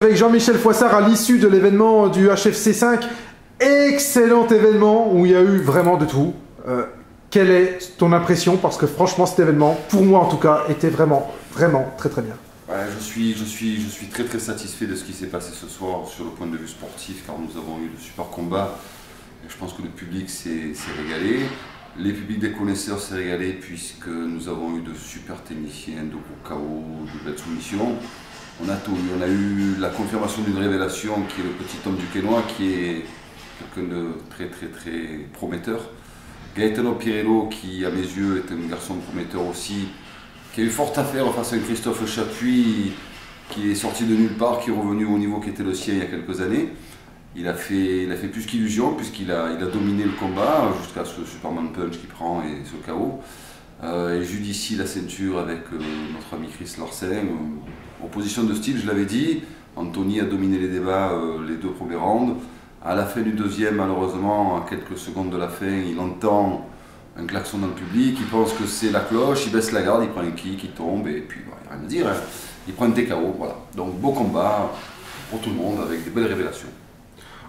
Avec Jean-Michel Froissart à l'issue de l'événement du HFC 5, excellent événement où il y a eu vraiment de tout. Quelle est ton impression? Parce que franchement cet événement, pour moi en tout cas, était vraiment très bien. Ouais, je suis très satisfait de ce qui s'est passé ce soir sur le point de vue sportif, car nous avons eu de super combats. Et je pense que le public s'est régalé. Les publics des connaisseurs s'est régalé puisque nous avons eu de super techniciens, de gros KO, de belles soumissions. On a tout eu. On a eu la confirmation d'une révélation qui est le petit homme du Quénois, qui est quelqu'un de très prometteur. Gaetano Pirello, qui à mes yeux est un garçon prometteur aussi, qui a eu fort à faire face à un Christophe Chapuis qui est sorti de nulle part, qui est revenu au niveau qui était le sien il y a quelques années. Il a fait plus qu'illusion puisqu'il a dominé le combat jusqu'à ce Superman Punch qu'il prend et ce KO. Il judicie la ceinture avec notre ami Chris Larsen. Opposition de style, je l'avais dit. Anthony a dominé les débats les deux premiers rounds. À la fin du deuxième, malheureusement, à quelques secondes de la fin, il entend un klaxon dans le public, il pense que c'est la cloche, il baisse la garde, il prend un kick, il tombe et puis il n'y a rien à dire. Hein. Il prend un TKO, voilà. Donc beau combat pour tout le monde avec des belles révélations.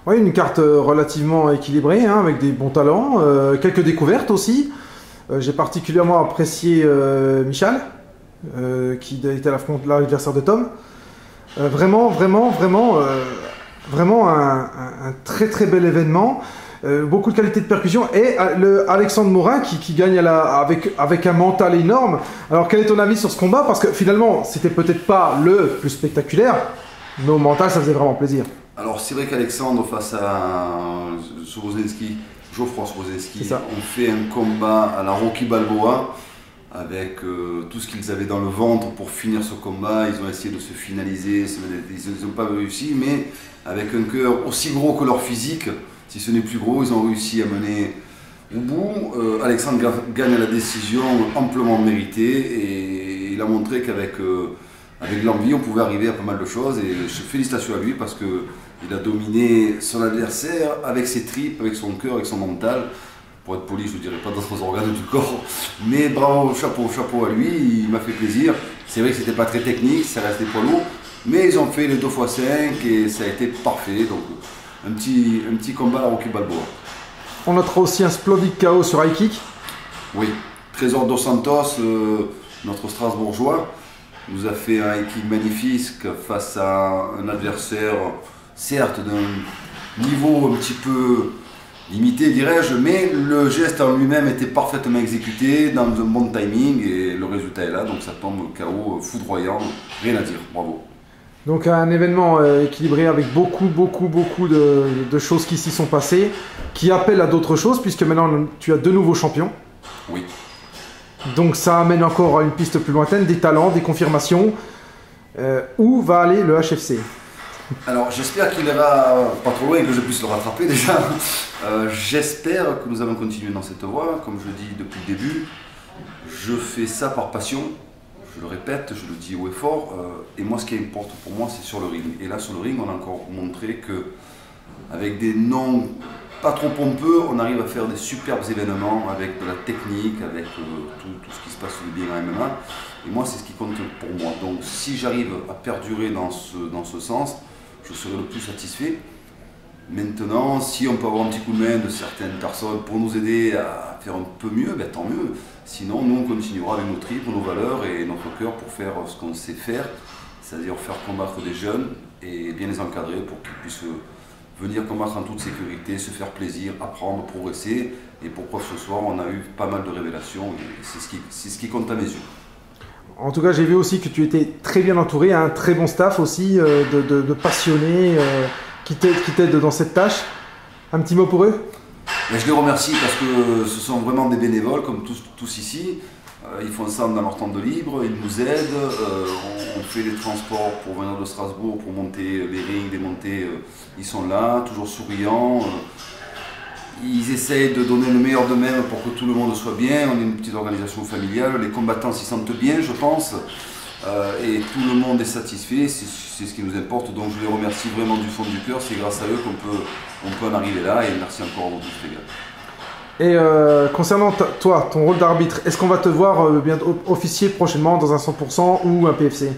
Oui, une carte relativement équilibrée, hein, avec des bons talents, quelques découvertes aussi. J'ai particulièrement apprécié Michal, qui était l'adversaire de Tom. Vraiment un très bel événement. Beaucoup de qualité de percussion et Alexandre Morin qui gagne avec un mental énorme. Alors quel est ton avis sur ce combat? Parce que finalement, c'était peut-être pas le plus spectaculaire, mais au mental, ça faisait vraiment plaisir. Alors c'est vrai qu'Alexandre face à Geoffroy Srozinski, on fait un combat à la Rocky Balboa avec tout ce qu'ils avaient dans le ventre pour finir ce combat. Ils ont essayé de se finaliser, ils n'ont pas réussi, mais avec un cœur aussi gros que leur physique, si ce n'est plus gros, ils ont réussi à mener au bout. Alexandre gagne la décision amplement méritée et il a montré qu'avec l'envie, on pouvait arriver à pas mal de choses. Et félicitations à lui parce qu'il a dominé son adversaire avec ses tripes, avec son cœur, avec son mental. Pour être poli, je ne dirais pas d'autres organes du corps, mais bravo, chapeau à lui, il m'a fait plaisir. C'est vrai que c'était pas très technique, ça restait poids lourd, mais ils ont fait les 2x5 et ça a été parfait. Donc un petit combat à la Rocky Balboa. On notera aussi un splendide KO sur high kick. Oui, Trésor dos Santos, notre Strasbourgeois, nous a fait un high kick magnifique face à un adversaire, certes d'un niveau un petit peu limité, dirais-je, mais le geste en lui-même était parfaitement exécuté dans un bon timing et le résultat est là, donc ça tombe KO foudroyant, rien à dire, bravo. Donc un événement équilibré avec beaucoup de choses qui s'y sont passées, qui appellent à d'autres choses, puisque maintenant tu as deux nouveaux champions. Oui. Donc ça amène encore à une piste plus lointaine, des talents, des confirmations. Où va aller le HFC? Alors j'espère qu'il ira pas trop loin et que je puisse le rattraper déjà. J'espère que nous allons continuer dans cette voie. Comme je dis depuis le début, je fais ça par passion. Je le répète, je le dis haut et fort. Et moi, ce qui importe pour moi, c'est sur le ring. Et là, sur le ring, on a encore montré que avec des noms pas trop pompeux, on arrive à faire des superbes événements avec de la technique, avec tout ce qui se passe sur le bien en MMA. Et moi, c'est ce qui compte pour moi. Donc, si j'arrive à perdurer dans ce sens, je serai le plus satisfait. Maintenant, si on peut avoir un petit coup de main de certaines personnes pour nous aider à faire un peu mieux, ben, tant mieux. Sinon, nous, on continuera avec nos tripes, nos valeurs et notre cœur pour faire ce qu'on sait faire, c'est-à-dire faire combattre des jeunes et bien les encadrer pour qu'ils puissent venir combattre en toute sécurité, se faire plaisir, apprendre, progresser. Et pour preuve, ce soir, on a eu pas mal de révélations et c'est ce qui compte à mes yeux. En tout cas, j'ai vu aussi que tu étais très bien entouré, un très bon staff aussi, de passionnés qui t'aident dans cette tâche. Un petit mot pour eux? Mais je les remercie parce que ce sont vraiment des bénévoles, comme tous ici. Ils font ça dans leur temps de libre, ils nous aident. On fait les transports pour venir de Strasbourg, pour monter les rings, démonter. Ils sont là, toujours souriants. Ils essayent de donner le meilleur d'eux-mêmes pour que tout le monde soit bien. On est une petite organisation familiale, les combattants s'y sentent bien, je pense. Et tout le monde est satisfait, c'est ce qui nous importe. Donc je les remercie vraiment du fond du cœur. C'est grâce à eux qu'on peut en arriver là. Et merci encore à vous tous les gars. Et concernant toi, ton rôle d'arbitre, est-ce qu'on va te voir officier prochainement dans un 100% ou un PFC?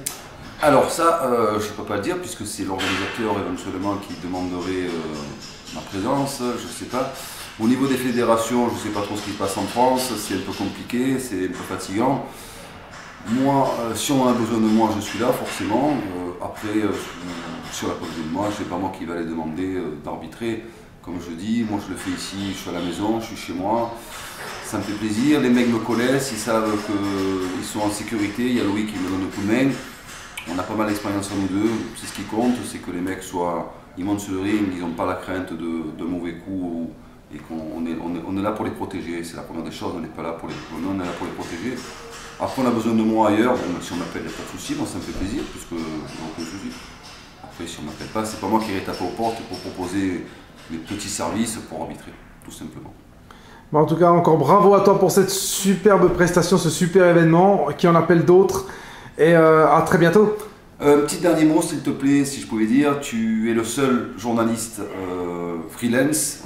Alors ça, je ne peux pas le dire puisque c'est l'organisateur éventuellement qui demanderait ma présence, je ne sais pas. Au niveau des fédérations, je ne sais pas trop ce qui se passe en France, c'est un peu compliqué, c'est un peu fatigant. Moi, si on a besoin de moi, je suis là forcément. Après, si on n'a pas besoin de moi, ce n'est pas moi qui va les demander d'arbitrer. Comme je dis, moi je le fais ici, je suis à la maison, je suis chez moi. Ça me fait plaisir, les mecs me connaissent, ils savent qu'ils sont en sécurité. Il y a Louis qui me donne un coup de main. On a pas mal d'expérience à nous deux, c'est ce qui compte, c'est que les mecs ils montent sur le ring, ils n'ont pas la crainte de mauvais coups et qu'on est là pour les protéger. C'est la première des choses, on n'est pas là pour les protéger. Après on a besoin de moi ailleurs, bon, si on m'appelle, il n'y a pas de souci, moi ça me fait plaisir, puisque aucun souci. Après si on ne m'appelle pas, c'est pas moi qui irai taper aux portes pour proposer les petits services pour arbitrer, tout simplement. Bon, en tout cas, encore bravo à toi pour cette superbe prestation, ce super événement qui en appelle d'autres. Et à très bientôt. Petit dernier mot s'il te plaît, si je pouvais dire, tu es le seul journaliste freelance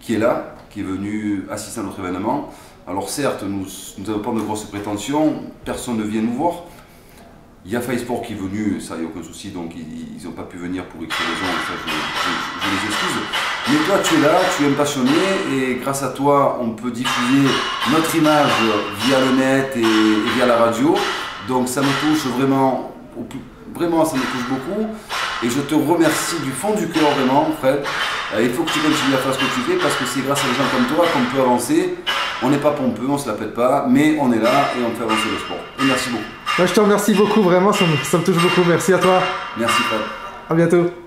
qui est là, qui est venu assister à notre événement. Alors certes, nous n'avons pas de grosses prétentions, personne ne vient nous voir. Il y a Faesport qui est venu, ça il n'y a aucun souci, donc ils n'ont pas pu venir pour X raisons, et ça je les excuse. Mais toi tu es là, tu es un passionné, et grâce à toi on peut diffuser notre image via le net et via la radio. Donc ça me touche vraiment, ça me touche beaucoup. Et je te remercie du fond du cœur vraiment, Fred. Il faut que tu continues à faire ce que tu fais parce que c'est grâce à des gens comme toi qu'on peut avancer. On n'est pas pompeux, on ne se la pète pas, mais on est là et on fait avancer le sport. Et merci beaucoup. Je te remercie beaucoup, vraiment, ça me touche beaucoup. Merci à toi. Merci Fred. À bientôt.